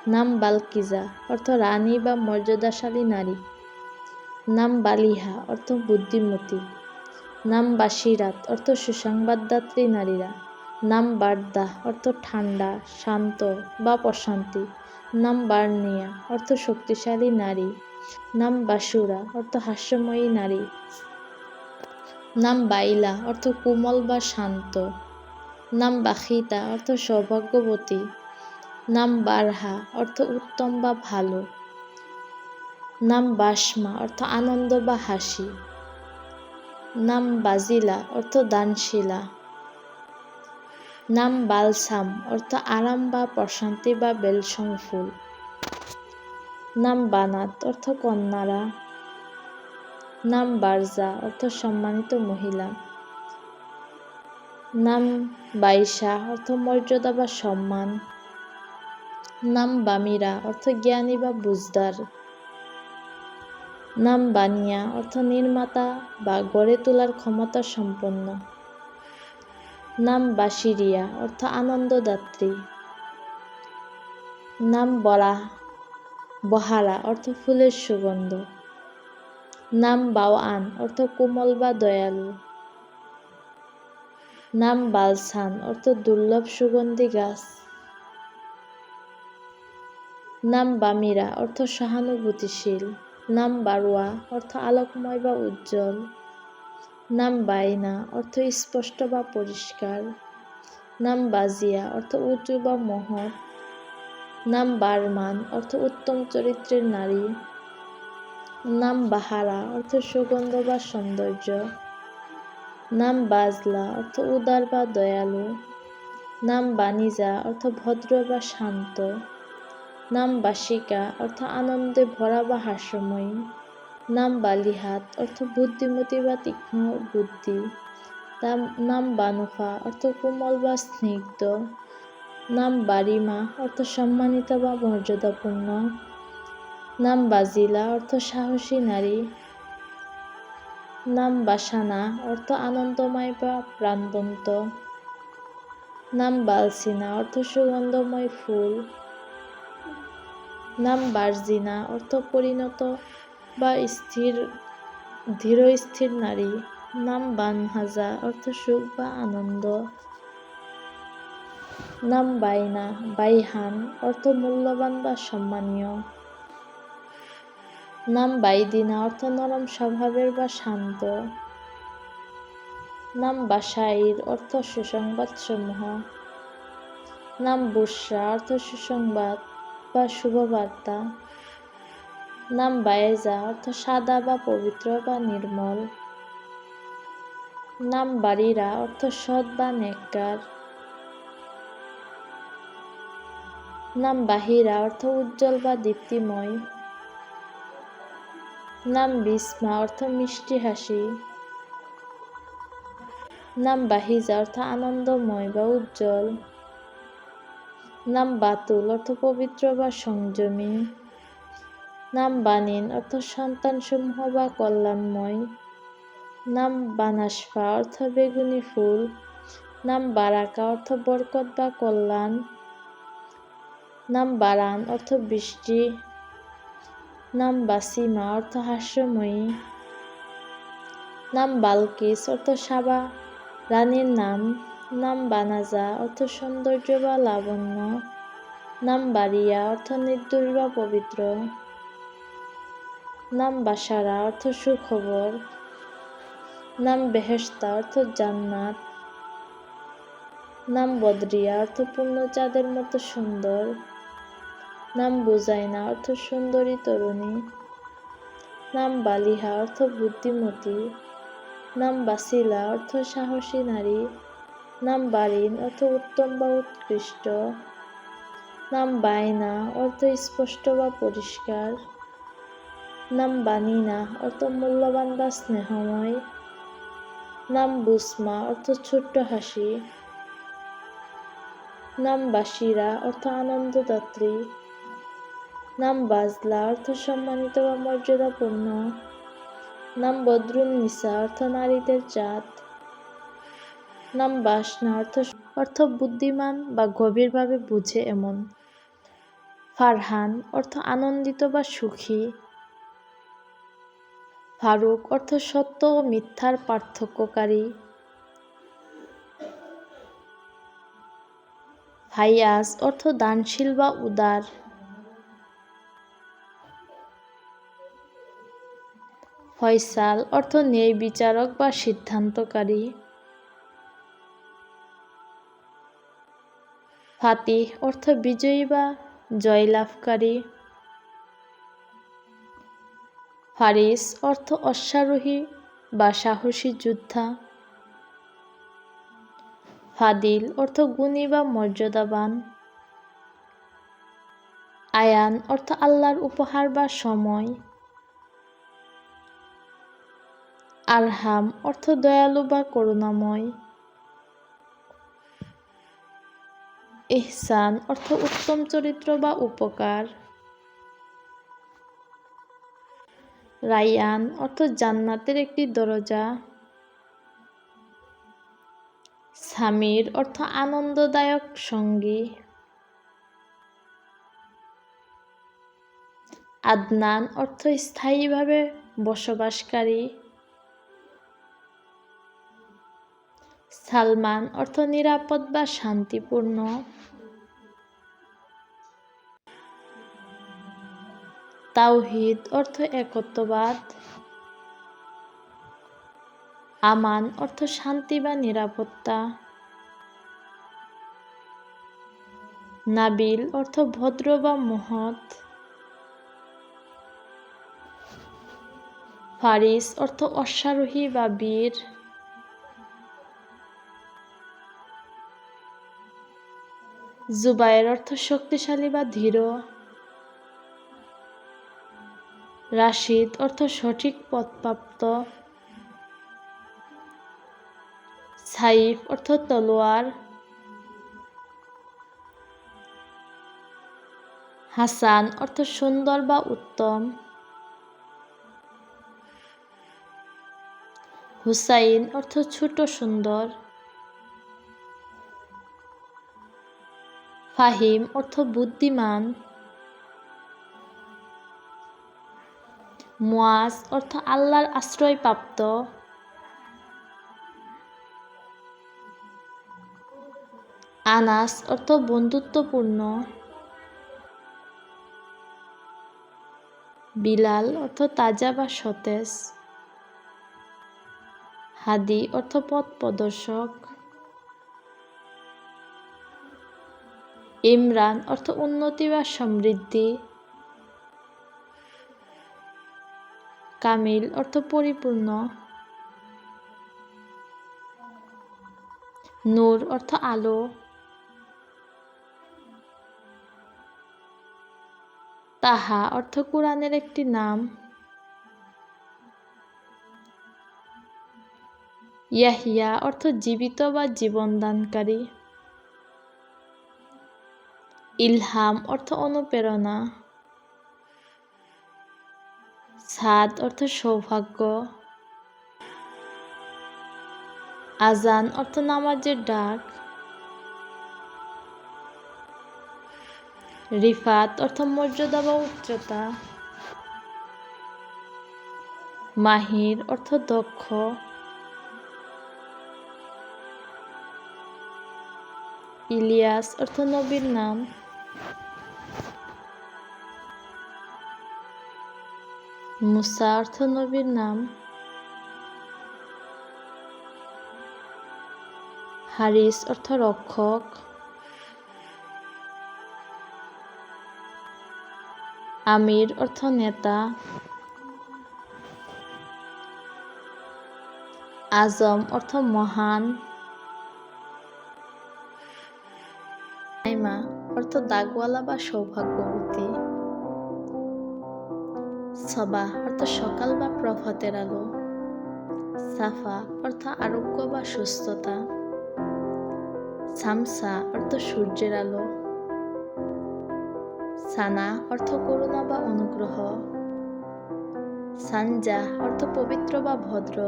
নাম বালকিজা অর্থ রানী বা মর্যাদাশালী নারী। নাম বালিহা অর্থ বুদ্ধিমতী। নাম বাসিরাত অর্থ সুসংবাদদাত্রী নারীরা। নাম বারদা অর্থ ঠান্ডা, শান্ত বা প্রশান্তি। নাম বার্নিয়া অর্থ শক্তিশালী নারী। নাম বাসুরা অর্থ হাস্যময়ী নারী। নাম বাইলা অর্থ কোমল বা শান্ত। নাম বাখিতা অর্থ সৌভাগ্যবতী। নাম বারহা অর্থ উত্তম বা ভালো। নাম বাসমা অর্থ আনন্দ বা হাসি। নাম বাজিলা অর্থ দানশীলা। নাম বালসাম অর্থ আরাম বা প্রশান্তি বা বেলসম ফুল। নাম বানাত অর্থ কন্যারা। নাম বারজা অর্থ সম্মানিত মহিলা। নাম বাইশা অর্থ মর্যাদা বা সম্মান। নাম বামিরা অর্থ জ্ঞানী বা বুঝদার। নাম বানিয়া অর্থ নির্মাতা বা গড়ে তোলার ক্ষমতা সম্পন্ন। নাম বাসিরিয়া অর্থ আনন্দদাত্রী। নাম বহারা অর্থ ফুলের সুগন্ধ। নাম বাওয়ান অর্থ কোমল বা দয়ালু। নাম বালসান অর্থ দুর্লভ সুগন্ধি গাছ। নাম বামিরা অর্থ সহানুভূতিশীল। নাম বারুয়া অর্থ আলোকময় বা উজ্জ্বল। নাম বাইনা অর্থ স্পষ্ট বা পরিষ্কার। নাম বাজিয়া অর্থ উঁচু বা মহৎ। নাম বারমান অর্থ উত্তম চরিত্রের নারী। নাম বাহারা অর্থ সুগন্ধ বা সৌন্দর্য। নাম বাজলা অর্থ উদার বা দয়ালু। নাম বানিজা অর্থ ভদ্র বা শান্ত। নাম বাসিকা অর্থ আনন্দে ভরা বা হাস্যময়ী। নাম বালিহাত অর্থ বুদ্ধিমতী বা তীক্ষ্ণ বুদ্ধি। নাম বানুফা অর্থ কোমল বা স্নিগ্ধ। নাম বারিমা অর্থ সম্মানিত বা মর্যাদাপূর্ণ। নাম বাজিলা অর্থ সাহসী নারী। নাম বাসানা অর্থ আনন্দময় বা প্রাণবন্ত। নাম বালসিনা অর্থ সুগন্ধময় ফুল। নাম বার্জিনা অর্থ পরিণত বা ধীর স্থির নারী। নাম বানহাজা অর্থ সুখ বা আনন্দ। নাম বাইহান অর্থ মূল্যবান বা সম্মানীয়। নাম বাইদিনা অর্থ নরম স্বভাবের বা শান্ত। নাম বাসাইর অর্থ সুসংবাদ সমূহ। নাম বুশরা অর্থ সুসংবাদ বা শুভবার্তা। নাম বায়েজা অর্থ সাদা বা পবিত্র বা নির্মল। নাম বারিরা অর্থ সৎ বা নেককার। নাম বাহিরা অর্থ উজ্জ্বল বা দীপ্তিময়। নাম বিসমা অর্থ মিষ্টি হাসি। নাম বাহিজা অর্থ আনন্দময় বা উজ্জ্বল। নাম বাতুল অর্থ পবিত্র বা সংযমী। নাম বানিন অর্থ সন্তানসমূহ বা কল্যাণময়। নাম বানাসফা অর্থ বেগুনি ফুল। নাম বারাকা অর্থ বরকত বা কল্যাণ। নাম বারান অর্থ বৃষ্টি। নাম বাসিমা অর্থ হাস্যময়ী। নাম বালকিস অর্থ সাবা রানীর নাম। নাম বানাজা অর্থ সৌন্দর্য বা লাবণ্য। নাম বারিয়া অর্থ নির্দোষ বা পবিত্র। নাম বাসারা অর্থ সুখবর। নাম বেহেশতা অর্থ জান্নাত। নাম বদরিয়া অর্থ পূর্ণ চাঁদের মতো সুন্দর। নাম বুজাইনা অর্থ সুন্দরী তরুণী। নাম বালিহা অর্থ বুদ্ধিমতী। নাম বাসিলা অর্থ সাহসী নারী। নাম বারিন অর্থ উত্তম বা উৎকৃষ্ট। নাম বাইনা অর্থ স্পষ্ট বা পরিষ্কার। নাম বানিনা অর্থ মূল্যবান বা স্নেহময়। নাম বুসমা অর্থ ছোট্ট হাসি। নাম বাসিরা অর্থ আনন্দদাত্রী। নাম বাজলা অর্থ সম্মানিত বা মর্যাদাপূর্ণ। নাম বদরুন নিসা অর্থ নারীদের জাত। নাম বাসনা অর্থ বুদ্ধিমান বা গভীরভাবে বুঝে এমন। ফারহান অর্থ আনন্দিত বা সুখী। ফারুক অর্থ সত্য ও মিথ্যার পার্থক্যকারী। ফাইয়াজ অর্থ দানশীল বা উদার। ফয়সাল অর্থ ন্যায় বিচারক বা সিদ্ধান্তকারী। ফাতিহ অর্থ বিজয়ী বা জয়লাভকারী। ফারিস অর্থ অশ্বারোহী বা সাহসী যোদ্ধা। ফাদিল অর্থ গুণী বা মর্যাদাবান। আয়ান অর্থ আল্লাহর উপহার বা সময়। আরহাম অর্থ দয়ালু বা করুণাময়। ইহসান অর্থ উত্তম চরিত্র বা উপকার। রায়্যান অর্থ জান্নাতের একটি দরজা। সামির অর্থ আনন্দদায়ক সঙ্গী। আদনান অর্থ স্থায়ীভাবে বসবাসকারী। সালমান অর্থ নিরাপদ বা শান্তিপূর্ণ। তাওহীদ অর্থ একত্ববাদ। আমান অর্থ শান্তি বা নিরাপত্তা। নাবিল অর্থ ভদ্র বা মহৎ। ফারিস অর্থ অশ্বারোহী বা বীর। জুবায়ের অর্থ শক্তিশালী বা ধীর। রাশিদ অর্থ সঠিক পথপ্রাপ্ত। সাইফ অর্থ তলোয়ার। হাসান অর্থ সুন্দর বা উত্তম। হুসাইন অর্থ ছোট সুন্দর। ফাহিম অর্থ বুদ্ধিমান। মুয়াজ অর্থ আল্লাহর আশ্রয়প্রাপ্ত। আনাস অর্থ বন্ধুত্বপূর্ণ। বিলাল অর্থ তাজা বা সতেজ। হাদি অর্থ পথ প্রদর্শক। ইমরান অর্থ উন্নতি বা সমৃদ্ধি। কামিল অর্থ পরিপূর্ণ। নূর অর্থ আলো। তাহা অর্থ কুরআনের একটি নাম। ইয়াহিয়া অর্থ জীবিত বা জীবনদানকারী। ইলহাম অর্থ অনুপ্রেরণা। সাদ অর্থ সৌভাগ্য। আজান অর্থ নামাজের ডাক। রিফাত অর্থ মর্যাদা বা উচ্চতা। মাহির অর্থ দক্ষ। ইলিয়াস অর্থ নবীর নাম। মুসা অর্থ নবীর নাম। হারিস অর্থ রক্ষক। আমির অর্থ নেতা। আজম অর্থ মহান। নাইমা অর্থ দাগওয়ালা বা সৌভাগ্যবতী। সবাহ অর্থ সকাল বা প্রভাতের আলো। সাফা অর্থ আরোগ্য বা সুস্থতা। সামসা অর্থ সূর্যের আলো। সানা অর্থ করুণা বা অনুগ্রহ। সানজা অর্থ পবিত্র বা ভদ্র।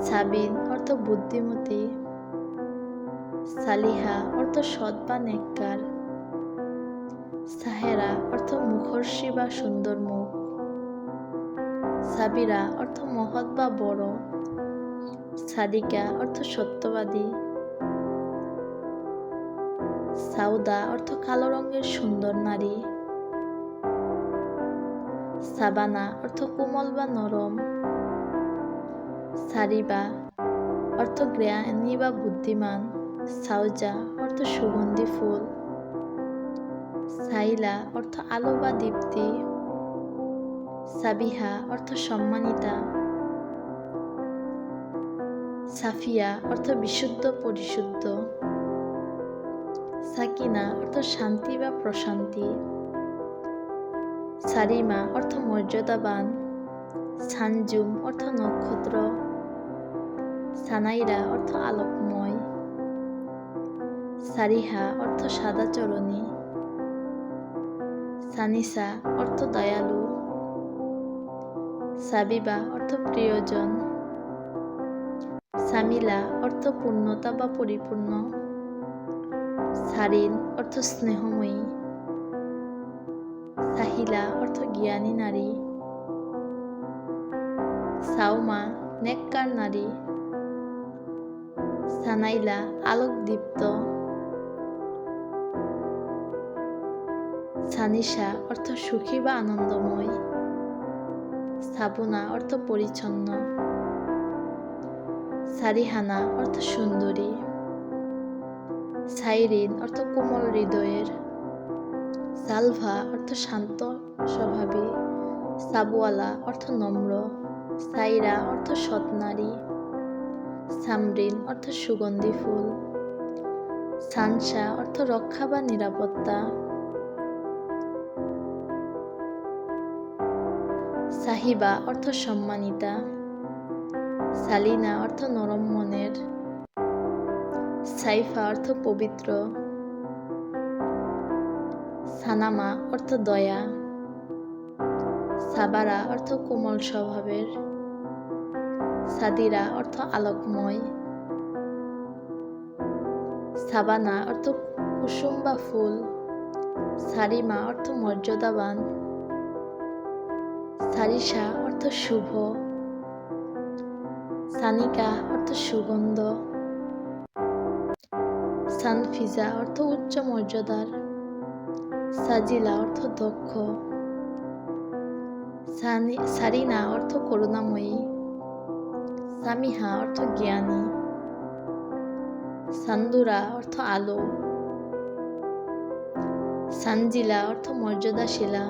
সাবিন অর্থ বুদ্ধিমতী। সালিহা অর্থ সৎ বা নেককার। সাহেরা অর্থ মুখর্ষী বা সুন্দর মুখ। সাবিরা অর্থ মহৎ বা বড়। সাদিকা অর্থ সত্যবাদী। সাউদা অর্থ কালো রঙের সুন্দর নারী। সাবানা অর্থ কোমল বা নরম। সারিবা অর্থ জ্ঞানী বা বুদ্ধিমান। সাউজা অর্থ সুগন্ধি ফুল। সাইলা অর্থ আলো বা দীপ্তি। সাবিহা অর্থ সম্মানিতা। সাফিয়া অর্থ বিশুদ্ধ পরিশুদ্ধ। সাকিনা অর্থ শান্তি বা প্রশান্তি। সারিমা অর্থ মর্যাদাবান। সানজুম অর্থ নক্ষত্র। সানাইরা অর্থ আলোকময়। সারিহা অর্থ সাদাচরণী। সানিসা অর্থ দয়ালু। সাবিবা অর্থ প্রিয়জন। সামিলা অর্থ পূর্ণতা বা পরিপূর্ণ। সারিন অর্থ স্নেহময়ী। সাহিলা অর্থ জ্ঞানী নারী। সাউমা নেককার নারী। সানাইলা আলোকদীপ্ত। সানিসা অর্থ সুখী বা আনন্দময়। সাবুনা অর্থ পরিচ্ছন্ন। সারিহানা অর্থ সুন্দরী। সাইরিন অর্থ কোমল হৃদয়ের। সালভা অর্থ শান্ত স্বভাবী। সাবওয়ালা অর্থ নম্র। সাইরা অর্থ সৎ নারী। সামরিন অর্থ সুগন্ধি ফুল। সানসা অর্থ রক্ষা বা নিরাপত্তা। সাহিবা অর্থ সম্মানিতা। সালিনা অর্থ নরম মনের। সাইফা অর্থ পবিত্র। সানামা অর্থ দয়া। সাবারা অর্থ কোমল স্বভাবের। সাদিরা অর্থ আলোকময়। সাবানা অর্থ কুসুম বা ফুল। সারিমা অর্থ মর্যাদাবান। সারিসা অর্থ শুভ। সানিকা অর্থ সুগন্ধ। সানফিজা অর্থ উচ্চ মর্যাদার। সাজিলা অর্থ দক্ষ। সারিনা অর্থ করুণাময়ী। সামিহা অর্থ জ্ঞানী। সান্দুরা অর্থ আলো। সানজিলা অর্থ মর্যাদাশীলা।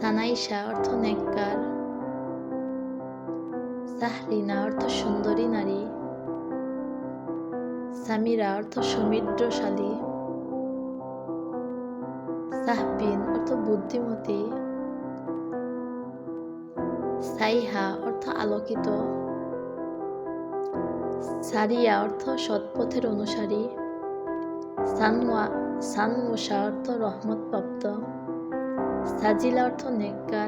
সানাইসা অর্থ নেককার। সাহরিনা অর্থ সুন্দরী নারী। সামিরা অর্থ সমৃদ্ধশালী। সাহবিন অর্থ বুদ্ধিমতী। সাইহা অর্থ আলোকিত। সারিয়া অর্থ সৎপথের অনুসারী। সানমুসা অর্থ রহমতপ্রাপ্ত। সাজিলা অর্থ নেককার।